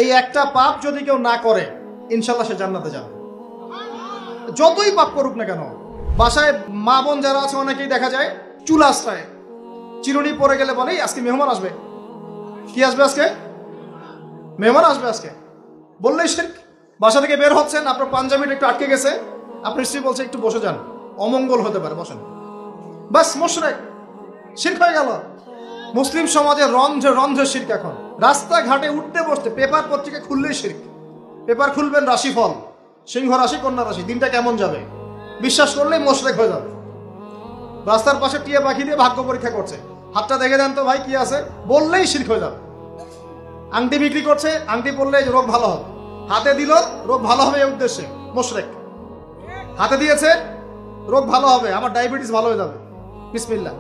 এই একটা পাপ যদি কেউ না করে ইনশাল্লাহ সে জান্নাতে যাবে, যতই পাপ করুক না কেন। বাসায় মা বোন যারা আছে অনেকেই দেখা যায় চুল আশ্রয়, চিরুনি পরে গেলে বলে আজকে মেহমান আসবে। কি আসবে আজকে? মেহমান আসবে আজকে বললেই শিরক। বাসা থেকে বের হচ্ছেন, আপনার পাঞ্জাবিটা একটু আটকে গেছে, আপনার স্ত্রী বলছে একটু বসে যান, অমঙ্গল হতে পারে, বসেন, বাস মুশরিক, শিরক হয়ে গেল। মুসলিম সমাজে রন্ধ্রে রন্ধ্রে শিরক। এখন রাস্তাঘাটে উঠতে বসতে পেপার পত্রিকা খুললেই শিরক। পেপার খুলবেন রাশিফল, সিংহ রাশি কন্যা রাশি, দিনটা কেমন যাবে বিশ্বাস করলেই মুশরিক হয়ে যাবে। রাস্তার পাশে টিয়া পাখি দিয়ে ভাগ্য পরীক্ষা করছে, হাতটা দেখে দেন তো ভাই কি আছে, বললেই শিরক হয়ে যাবে। আংটি বিক্রি করছে, আংটি পরলে রোগ ভালো হবে, হাতে দিল রোগ ভালো হবে এই উদ্দেশ্যে, মুশরিক। হাতে দিয়েছে রোগ ভালো হবে, আমার ডায়াবেটিস ভালো হয়ে যাবে, বিসমিল্লাহ,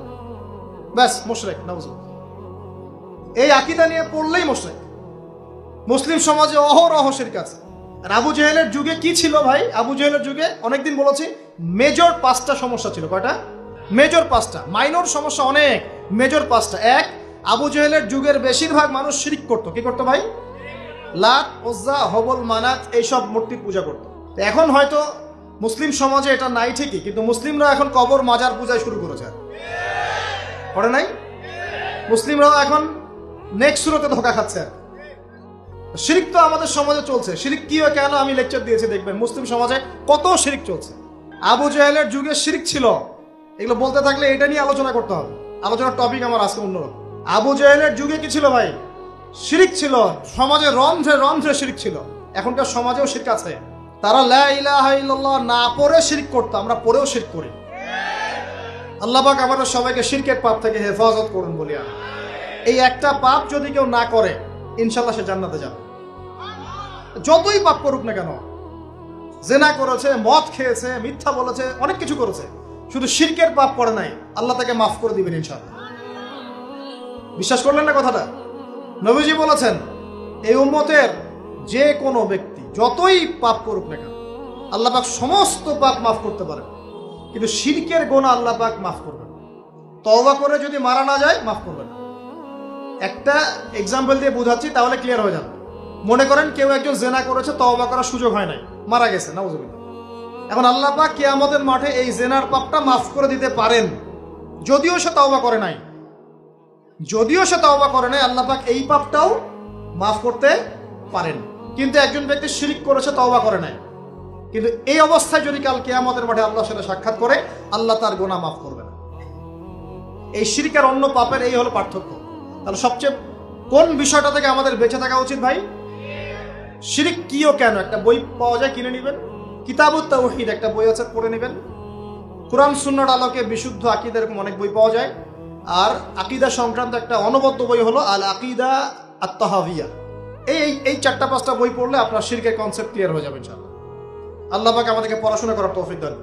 ব্যাস মুশরিক, নাউজুবিল্লাহ। এই আকীদা নিয়ে পড়লেই মুশরিক। মুসলিম সমাজে অহরহ শিরক আছে। আর আবু জেহেলের যুগে কি ছিল ভাই? আবু জেহেলের যুগে অনেকদিন বলেছি মেজর 5টা সমস্যা ছিল। কয়টা? মেজর 5টা, মাইনর সমস্যা অনেক, মেজর 5টা। এক, আবু জেহেলের যুগের বেশিরভাগ মানুষ শিরক করতো। কি করতো ভাই? লাত, উজ্জা, হবল, মানাত এইসব মূর্তির পূজা করতো। এখন হয়তো মুসলিম সমাজে এটা নাই ঠিকই, কিন্তু মুসলিমরা এখন কবর মাজার পূজায় শুরু করেছে, করে নাই? মুসলিমরাও এখন নেক্সট সুরতে ধোকা খাচ্ছে। শিরক তো আমাদের সমাজে চলছে। শিরক কি হয় কেন আমি লেকচার দিয়েছি, দেখবেন মুসলিম সমাজে কত শিরক চলছে। আবু জেহেলের যুগে শিরক ছিল, এগুলো বলতে থাকলে এটা নিয়ে আলোচনা করতে হবে। আলোচনার টপিক আমার আজকে অন্যরকম। আবু জেহেলের যুগে কি ছিল ভাই? শিরক ছিল, সমাজে রন্ধ্রে রন্ধ্রে শিরক ছিল। এখনকার সমাজেও শিরক আছে। তারা লা ইলাহা ইল্লাল্লাহ না পড়ে শিরক করতো, আমরা পড়েও শিরক করি। আল্লাহ পাক আমাদের সবাইকে শিরকের পাপ থেকে হেফাজত করুন বলি। এই একটা পাপ যদি কেউ না করে ইনশাল্লাহ সে জান্নাতে যাবে, যতই পাপ করুক না কেন। জেনা করেছে, মদ খেয়েছে, মিথ্যা বলেছে, অনেক কিছু করেছে, শুধু শিরকের পাপ করে নাই, আল্লাহ তাকে মাফ করে দিবেন ইনশাআল্লাহ। বিশ্বাস করলেন না কথাটা? নবীজি বলেছেন এই উম্মতের যে কোনো ব্যক্তি যতই পাপ করুক না কেন আল্লাহ পাক সমস্ত পাপ মাফ করতে পারেন, কিন্তু শিরকের গুনাহ আল্লাহ পাক মাফ করবেন। তওবা করে যদি মারা না যায় মাফ করবেন। একটা এক্সাম্পল দিয়ে বোঝাচ্ছি, তাহলে ক্লিয়ার হয়ে যাবে। মনে করেন কেউ একজন জেনা করেছে, তওবা করার সুযোগ হয় নাই, মারা গেছে, নাউজুবিল্লাহ। এখন আল্লাহ পাক কিয়ামতের মাঠে এই জেনার পাপটা মাফ করে দিতে পারেন, যদিও সে তওবা করে নাই। আল্লাহ পাক এই পাপটাও মাফ করতে পারেন। কিন্তু একজন ব্যক্তি শিরক করেছে, তওবা করে নাই, কিন্তু এই অবস্থায় যদি কাল কিয়ামতের মাঠে আল্লাহর সাথে সাক্ষাৎ করে, আল্লাহ তার গুনাহ মাফ করবে না। এই শিরক আর অন্য পাপের এই হলো পার্থক্য। তাহলে সবচেয়ে কোন বিষয়টা থেকে আমাদের বেঁচে থাকা উচিত ভাই? শিরক কিও কেন, একটা বই পাওয়া যায়, কিনে নেবেন। কিতাবুত তাওহীদ একটা বই আছে, পড়ে নেবেন। কুরআন সুন্নাহর আলোকে বিশুদ্ধ আকীদা, এরকম অনেক বই পাওয়া যায়। আর আকীদা সংক্রান্ত একটা অনবদ্য বই হলো আল আকীদা আত-তাহাওয়িয়া। এই 4টা 5টা বই পড়লে আপনার শিরকের কনসেপ্ট ক্লিয়ার হয়ে যাবে ইনশাআল্লাহ। আল্লাহ পাক আমাদেরকে পড়াশোনা করার তৌফিক দান।